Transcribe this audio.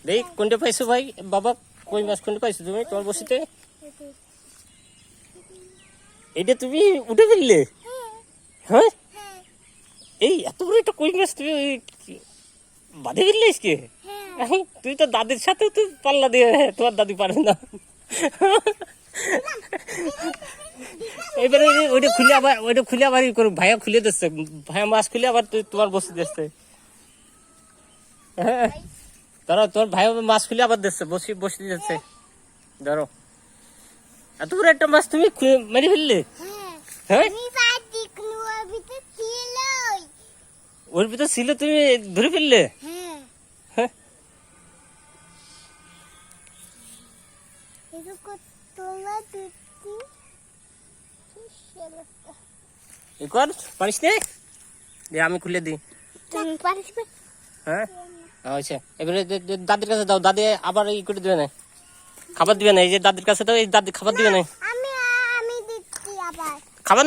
দেখ কোনটা পাইছো ভাই বাবা, কই মাছ কোনটা পাইছো তুমি তোমার বসিতে? এটা তুমি উঠে ফেললে? হ্যাঁ, এই এত বড় একটা কই মাছ তুমি বাঁধে ফেললে আজকে? তুই তো দাদির সাথে তুই পাল্লা দিয়ে, তোমার দাদি পারে না। এবারে ওইটা খুলে আবার ই করো, ভাইয়া খুলে দিচ্ছে, ভাইয়া মাছ খুলে আবার তুই তোমার বসে দিচ্ছে। হ্যাঁ ধরো, তোর ভাই মাছ খুলে আবার দিচ্ছে, বসে দিচ্ছে। ধরো, এত বড় একটা মাছ তুমি মেরে ফেললে? হ্যাঁ, ওর ভিতর ছিল, তুমি ধরে ফেললে? হ্যাঁ, কর পারিস নে, আমি খুলে দিই। হ্যাঁ আচ্ছা, এবারে দাদির কাছে দাও, দাদি আবার ই করে দিবে না, খাবার দিবে না। এই যে দাদির কাছে দাও, এই দাদি খাবার দিবে না, খাবার না